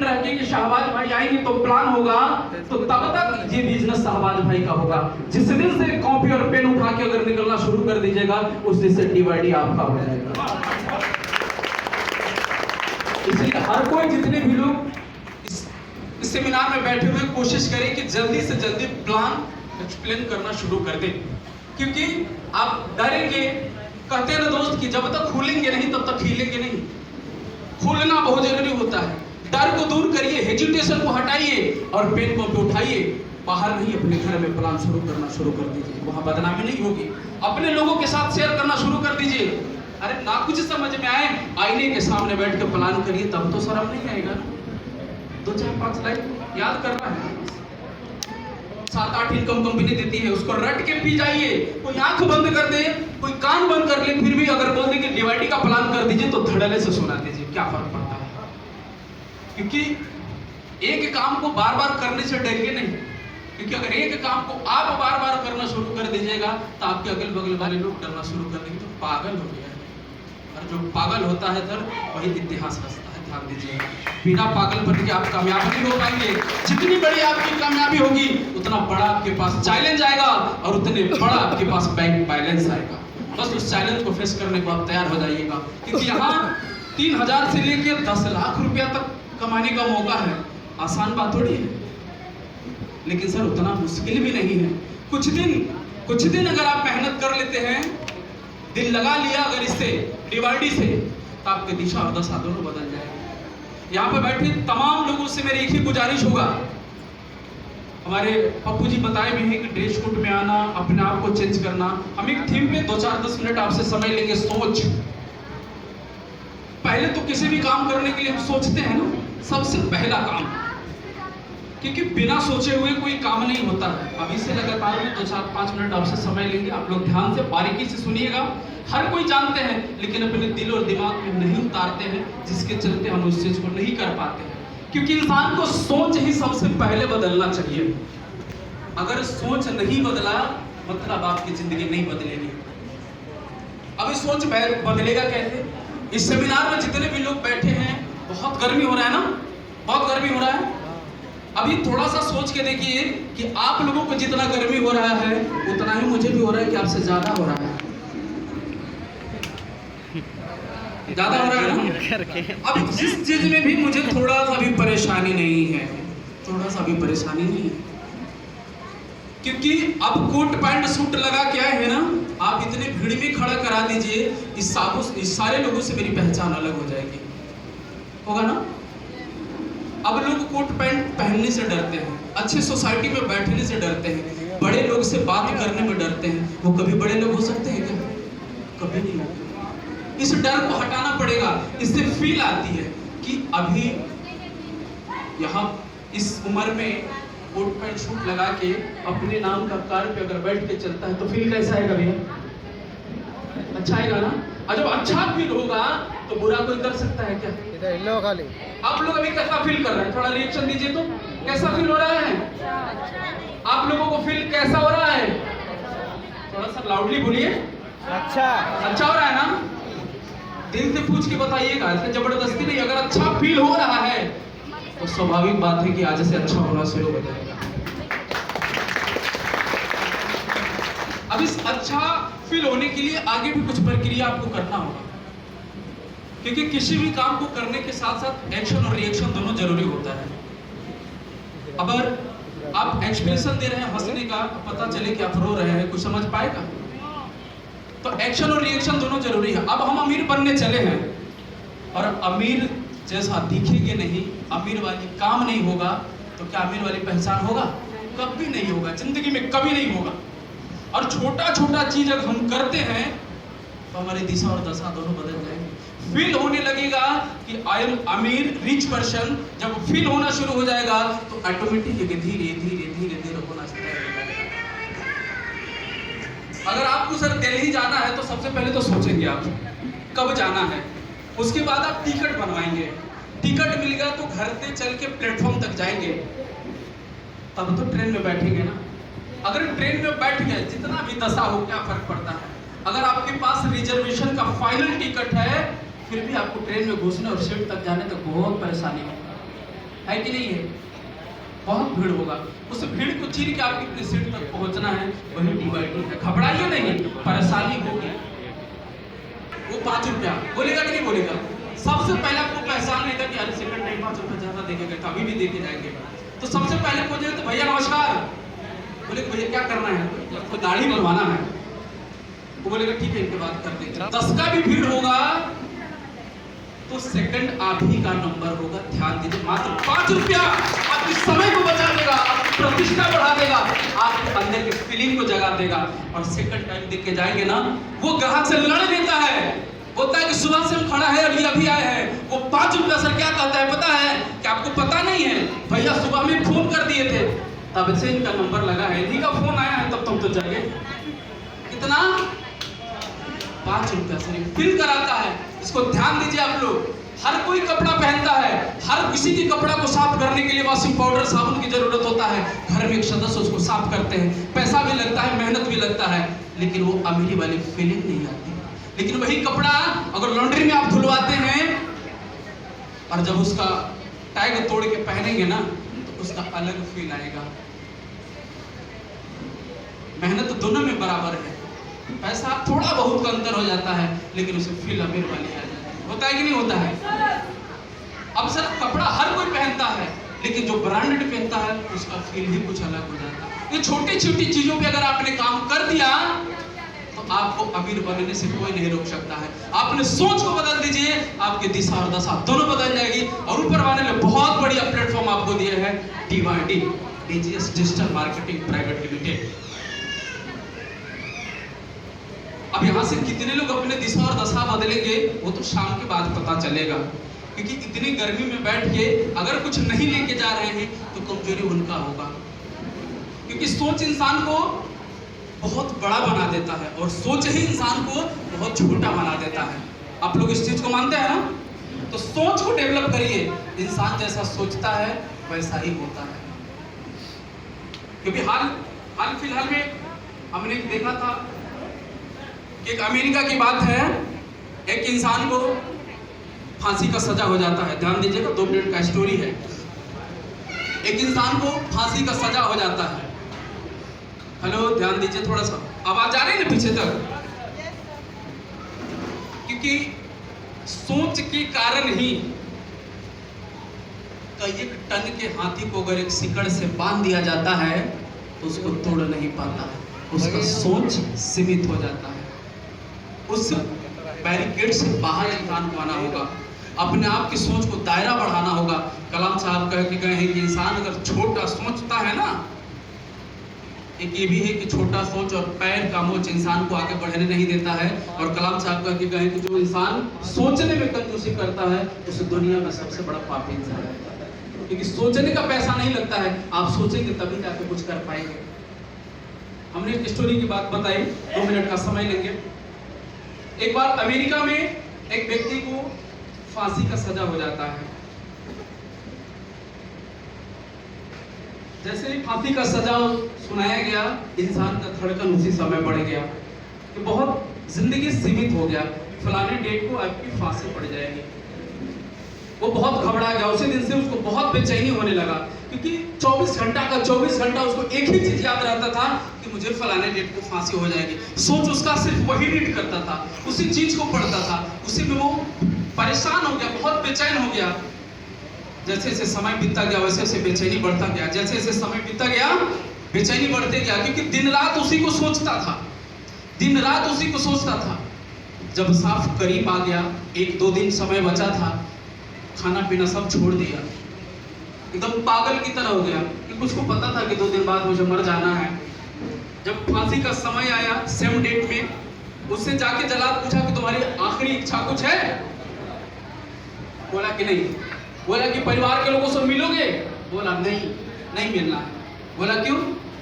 दिन रह के कि शाहबाज भाई आएंगे तो प्लान होगा, तो तब तक ये बिजनेस शाहबाज भाई का होगा। जिस दिन से कॉपी और पेन उठा के अगर निकलना शुरू कर दीजिएगा, उस दिन से डीवाईडी आपका हो जाएगा। इसलिए हर कोई, जितने भी लोग इस सेमिनार में बैठे हुए, कोशिश करें कि जल्दी से जल्दी प्लान एक्सप्लेन करना शुरू कर दें, क्योंकि आप डरेंगे, कहते हैं ना दोस्त कि जब तक खुलेंगे नहीं तब तक खिलेंगे नहीं। खुलना बहुत जरूरी होता है। डर को दूर करिए, हेजिटेशन को हटाइए और पेन को उठाइए। बाहर नहीं, अपने घर में प्लान शुरू करना शुरू कर दीजिए, वहां बदनामी नहीं होगी। अपने लोगों के साथ शेयर करना शुरू कर दीजिए। अरे ना कुछ समझ में आए, आईने के सामने बैठ के प्लान करिए, तब तो शर्म नहीं आएगा। 2 4 5 लाइन याद करना है, 7 8 इनकम कंपनी देती है, उसको रट के पी जाइए। कोई आंख बंद कर दे, कोई कान बंद कर ले, फिर भी अगर बोल दे कि डीवाईडी का प्लान कर दीजिए, तो धड़ल्ले से सुना दीजिए, क्या फर्क पड़ता है। क्योंकि एक काम को बार बार करने से डरिए नहीं, क्योंकि अगर एक काम को आप बार बार करना शुरू कर दीजिएगा तो आपके अगल बगल वाले लोग डरना शुरू कर देंगे, तो पागल हो गया है। और जो पागल होता है सर, वही इतिहास रचता है। ध्यान दीजिएगा, बिना पागलपन के आप कामयाब नहीं हो पाएंगे। जितनी बड़ी आपकी कामयाबी होगी, उतना बड़ा आपके पास चैलेंज आएगा और उतने बड़ा आपके पास बैंक बैलेंस आएगा। बस उस चैलेंज को फेस करने को आप तैयार हो जाइएगा, क्योंकि यहाँ 3000 से लेकर 10 लाख रुपया तक कमाने का मौका है। आसान बात थोड़ी है, लेकिन सर उतना मुश्किल भी नहीं है। कुछ दिन अगर आप मेहनत कर लेते हैं, दिल लगा लिया अगर इससे, डीवाईडी से, तो आपकी दिशा और दशा दोनों बदल जाएगी। यहाँ पे बैठे तमाम लोगों से मेरी एक ही गुजारिश होगा, हमारे पप्पू जी बताए भी हैं कि ड्रेस कोड में आना, अपने आप को चेंज करना। हम एक थीम पे 2 4 10 मिनट आपसे समय लेंगे। सोच, पहले तो किसी भी काम करने के लिए हम सोचते हैं ना, सबसे पहला काम, क्योंकि बिना सोचे हुए कोई काम नहीं होता है। अभी से लगातार में 2 4 5 मिनट आपसे समय लेंगे, आप लोग ध्यान से बारीकी से सुनिएगा। हर कोई जानते हैं, लेकिन अपने दिल और दिमाग में नहीं उतारते हैं, जिसके चलते हम उस चीज को नहीं कर पाते हैं। क्योंकि इंसान को सोच ही सबसे पहले बदलना चाहिए। अगर सोच नहीं बदला, मतलब आपकी जिंदगी नहीं बदलेगी। अभी सोच बदलेगा कैसे? इस सेमिनार में जितने भी लोग बैठे हैं, बहुत गर्मी हो रहा है ना, बहुत गर्मी हो रहा है। अभी थोड़ा सा सोच के देखिए कि आप लोगों को जितना गर्मी हो रहा है, उतना ही मुझे भी हो रहा है कि आपसे ज्यादा हो रहा है। ज्यादा हो रहा है ना। अब इस चीज में भी मुझे थोड़ा सा भी परेशानी नहीं है, थोड़ा सा भी परेशानी नहीं है, क्योंकि अब कोट पैंट सूट लगा के आए हैं ना, आप इतने भीड़ में खड़ा करा दीजिए, इस सारे लोगों से मेरी पहचान अलग हो जाएगी, होगा ना। अब लोग कोट पैंट पहनने से डरते हैं, अच्छी सोसाइटी में बैठने से डरते हैं, बड़े लोग से बात करने में डरते हैं। वो कभी बड़े लोग हो सकते हैं क्या? कभी नहीं होते। इस डर को हटाना पड़ेगा। इससे फील आती है कि अभी यहाँ इस उम्र में कोट पैंट सूट लगा के अपने नाम का कार पे अगर बैठ के चलता है तो फील कैसा आएगा भैया? अच्छा आएगा ना। और जब अच्छा फील होगा तो बुरा कोई कर सकता है क्या? खाली आप लोग अभी कैसा फील कर रहे हैं? थोड़ा रिएक्शन दीजिए तो। कैसा फील हो रहा है? आप लोगों को फील कैसा हो रहा है? थोड़ा सा लाउडली बोलिए। अच्छा हो रहा है ना? दिल से पूछ के बताइएगा, ऐसे जबरदस्ती नहीं। अगर अच्छा फील हो रहा है तो स्वाभाविक बात है कि आज से अच्छा होना शुरू हो जाएगा। अब इस अच्छा फील होने के लिए आगे भी कुछ प्रक्रिया आपको करना होगा, क्योंकि किसी भी काम को करने के साथ साथ एक्शन और रिएक्शन दोनों जरूरी होता है। अगर आप एक्सप्रेशन दे रहे हैं हंसने का, पता चले कि आप रो रहे हैं, कुछ समझ पाएगा? तो एक्शन और रिएक्शन दोनों जरूरी है। अब हम अमीर बनने चले हैं और अमीर जैसा दिखेंगे नहीं, अमीर वाली काम नहीं होगा, तो क्या अमीर वाली पहचान होगा? कभी नहीं होगा, जिंदगी में कभी नहीं होगा। और छोटा छोटा चीज अगर हम करते हैं तो हमारी दिशा और दशा दोनों बदल जाएंगे। फील होने लगेगा कि आई एम अमीर, रिच पर्सन। जब फील होना शुरू हो जाएगा तो ऑटोमेटिक धीरे धीरे धीरे धीरे होना शुरू हो जाएगा। अगर आपको सर दिल्ली जाना है तो सबसे पहले तो सोचेंगे आप कब जाना है, उसके बाद आप टिकट बनवाएंगे। टिकट मिल गया तो घर से चल के प्लेटफॉर्म तक जाएंगे, तब तो ट्रेन में बैठेंगे ना। अगर ट्रेन में बैठ गए, जितना भी दशा हो, क्या फर्क पड़ता है? अगर आपके पास रिजर्वेशन का फाइनल टिकट है, फिर भी आपको ट्रेन में घुसने और सीट तक जाने तक बहुत परेशानी होगी। है कि नहीं है? बहुत भीड़ होगा, उस भीड़ को चीर के आपकी अपनी सीट तक पहुंचना है, वही DYD है। घबराइए नहीं, परेशानी होगी। वो 5 रुपया बोलेगा कि नहीं बोलेगा? सबसे पहले आपको पहचान नहीं था कि अरे सेकंड टाइम 5 रुपया ज्यादा देके गए, अभी भी देके जाएंगे। तो सबसे पहले पूछे तो भैया नमस्कार, बोले भैया क्या करना है? आपको दाढ़ी बनवाना है। वो बोलेगा ठीक है, इनके बात कर देंगे। 10 का भी भीड़ होगा तो सेकंड आप ही का नंबर होगा। ध्यान दीजिए, मात्र 5 रुपया आपके समय को बचा देगा, आपकी प्रतिष्ठा बढ़ा देगा, आपके अंदर की फीलिंग को जगा देगा। और सेकंड टाइम देख के जाएंगे ना, वो ग्राहक से लड़ लेता है, होता है कि सुबह से हम खड़ा है और ये अभी आए हैं। वो 5 रुपया सर क्या कहता है पता है? कि आपको पता नहीं है भैया, सुबह में फोन कर दिए थे, तब से इनका नंबर लगा है, इन्हीं का फोन आया है, तब तुम तो जाइए। कितना? 5 रुपया सर फील कराता है। इसको ध्यान दीजिए आप लोग। हर कोई कपड़ा पहनता है, हर किसी के कपड़ा को साफ करने के लिए वॉशिंग पाउडर साबुन की जरूरत होता है। घर में एक सदस्य उसको साफ करते हैं, पैसा भी लगता है, मेहनत भी लगता है, लेकिन वो अमीरी वाली फीलिंग नहीं आती। लेकिन वही कपड़ा अगर लॉन्ड्री में आप धुलवाते हैं और जब उसका टैग तोड़ के पहनेंगे ना, तो उसका अलग फील आएगा। मेहनत दोनों में बराबर है, पैसा थोड़ा बहुत का अंतर हो जाता है, लेकिन उसे फील अमीर वाली आ जाती है। होता है कि नहीं होता है? अब सर कपड़ा हर कोई पहनता है, लेकिन जो ब्रांडेड पहनता है उसका फील ही कुछ अलग हो जाता है। ये छोटी छोटी चीजों पे अगर आपने काम कर दिया तो आपको अमीर बनने से कोई नहीं रोक सकता है। आपने सोच को बदल दीजिए, आपकी दिशा और दशा दोनों बदल जाएगी। और ऊपर वाले ने बहुत बढ़िया प्लेटफॉर्म आपको दिया है, DYD, DGS digital marketing private limited. अब यहाँ से कितने लोग अपने दिशा और दशा बदलेंगे वो तो शाम के बाद पता चलेगा, क्योंकि इतनी गर्मी में बैठ के अगर कुछ नहीं लेके जा रहे हैं तो कमजोरी उनका होगा। क्योंकि सोच इंसान को बहुत बड़ा बना देता है और सोच ही इंसान को बहुत छोटा बना देता है। आप लोग इस चीज को मानते हैं ना? तो सोच को डेवलप करिए, इंसान जैसा सोचता है वैसा ही होता है। क्योंकि हाल फिलहाल में हमने देखा था, एक अमेरिका की बात है, एक इंसान को फांसी का सजा हो जाता है। ध्यान दीजिएगा, 2 मिनट का स्टोरी है। एक इंसान को फांसी का सजा हो जाता है। हेलो, ध्यान दीजिए, थोड़ा सा आवाज आ रही है ना पीछे तक? क्योंकि सोच के कारण ही कई 1 टन के हाथी को अगर एक सिकड़ से बांध दिया जाता है तो उसको तोड़ नहीं पाता है, उसका सोच सीमित हो जाता है। उस बैरिकेड से बाहर इंसान को आना होगा, अपने आप की सोच को दायरा बढ़ाना होगा। कलाम साहब कह के गए हैं कि इंसान अगर छोटा सोचता है ना, एक ये भी है कि छोटा सोच और पैर का मोच इंसान को आगे बढ़ने नहीं देता है। और कलाम साहब कह के गए कि जो इंसान सोचने में कंजूसी करता है उसे दुनिया में सबसे बड़ा पापी इंसान है, क्योंकि सोचने का पैसा नहीं लगता है। आप सोचेंगे तभी जाके कुछ कर पाएंगे। हमने एक स्टोरी की बात बताई, 2 मिनट का समय लेंगे। एक बार अमेरिका में एक व्यक्ति को फांसी का सजा हो जाता है। जैसे ही फांसी का सजा सुनाया गया, इंसान का धड़कन उसी समय बढ़ गया कि बहुत जिंदगी सीमित हो गया, फलाने डेट को आपकी फांसी पड़ जाएगी। वो बहुत घबरा गया। उसी दिन से उसको बहुत बेचैनी होने लगा, क्योंकि 24 घंटा उसको एक ही चीज याद रहता था कि मुझे फलाने डेट को फांसी हो जाएगी। सोच उसका सिर्फ वही रीड करता था, उसी चीज को पढ़ता था, उसी में वो परेशान हो गया, बहुत बेचैन हो गया। जैसे जैसे समय बीतता गया वैसे वैसे बेचैनी बढ़ता गया, जैसे जैसे समय बीतता गया बेचैनी बढ़ते गया, क्योंकि दिन रात उसी को सोचता था, दिन रात उसी को सोचता था। जब साफ करीब आ गया, 1-2 दिन समय बचा था, खाना पीना सब छोड़ दिया, एकदम पागल की तरह हो गया, क्योंकि उसको पता था कि 2 दिन बाद मुझे मर जाना है। जब फांसी का समय आया, सेम डेट में, उससे जाके जल्लाद पूछा कि तुम्हारी आखिरी इच्छा कुछ है? बोला कि नहीं। बोला कि परिवार के लोगों से मिलोगे? बोला नहीं मिलना है। बोला क्यों?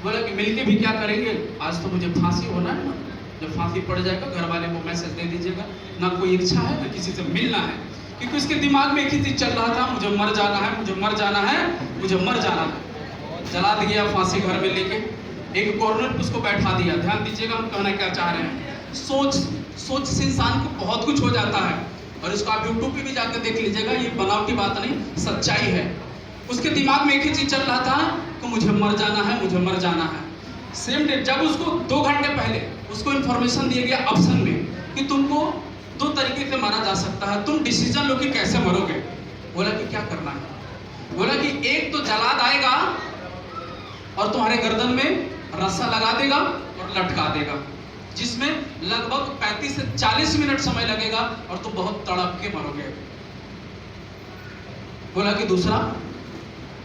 बोला कि मिलके भी क्या करेंगे, आज तो मुझे फांसी होना है ना, जब फांसी पड़ जाएगा घर वाले को मैसेज दे दीजिएगा, ना कोई इच्छा है ना किसी से मिलना है। क्योंकि उसके दिमाग में एक ही चीज चल रहा था, मुझे मर जाना है, मुझे मर जाना है, मुझे मर जाना है। जला दिया फांसी घर में लेके, एक कॉर्नर पे उसको बैठा दिया। ध्यान दीजिएगा हम कहना क्या चाह रहे हैं। सोच से इंसान को बहुत कुछ हो जाता है, और इसको आप यूट्यूब पे भी जाकर देख लीजिएगा, ये बनावटी बात नहीं, सच्चाई है। उसके दिमाग में एक ही चीज चल रहा था कि मुझे मर जाना है, मुझे मर जाना है। सेम डे जब उसको 2 घंटे पहले उसको इंफॉर्मेशन दिया गया ऑप्शन में कि तुमको 2 तरीके से मारा जा सकता है, तुम डिसीजन लो कि कैसे मरोगे। बोला कि क्या करना है? बोला कि एक तो जलाद आएगा और तुम्हारे गर्दन में रस्सा लगा देगा और लटका देगा, जिसमें लगभग 35 से 40 मिनट समय लगेगा और तुम बहुत तड़प के मरोगे। बोला कि दूसरा?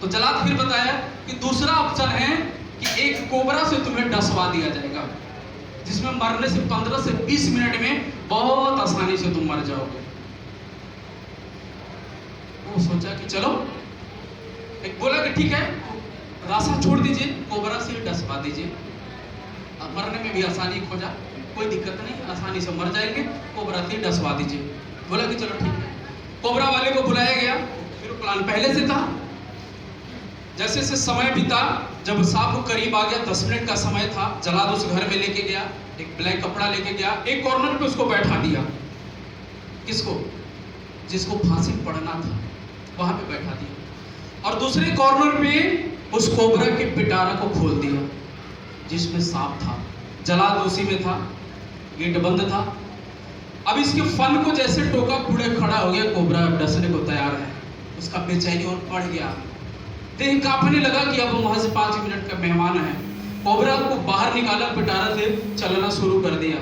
तो जलाद फिर बताया कि दूसरा ऑप्शन है कि एक कोबरा से तुम्हें डसवा दिया जाएगा, जिसमें मरने से 15 से 20 मिनट में बहुत आसानी से तुम मर जाओगे। वो सोचा कि चलो, एक बोला कि ठीक है, रास्ता छोड़ दीजिए, कोबरा से डसवा दीजिए, मरने में भी आसानी हो जा, कोई दिक्कत नहीं, आसानी से मर जाएंगे, कोबरा से डसवा दीजिए। बोला कि चलो ठीक है। कोबरा वाले को बुलाया गया, फिर प्लान पहले से था। जैसे से समय बीता, जब सांप करीब आ गया, 10 मिनट का समय था, जलाद उस घर में लेके गया, एक ब्लैक कपड़ा लेके गया, एक कॉर्नर पे उसको बैठा दिया। किसको? जिसको फांसी पड़ना था, वहां पे बैठा दिया। और दूसरे कॉर्नर पे उस कोबरा के पिटारा को खोल दिया, जिसमें सांप था। जलाद उसी में था, गेट बंद था। अब इसके फन को जैसे टोका पुड़े खड़ा हो गया, कोबरा डसने को तैयार है। उसका बेचैनी और बढ़ गया, देह कांपने लगा कि अब वहां से 5 मिनट का मेहमान है। कोबरा को बाहर निकाला, पिटारा से चलना शुरू कर दिया।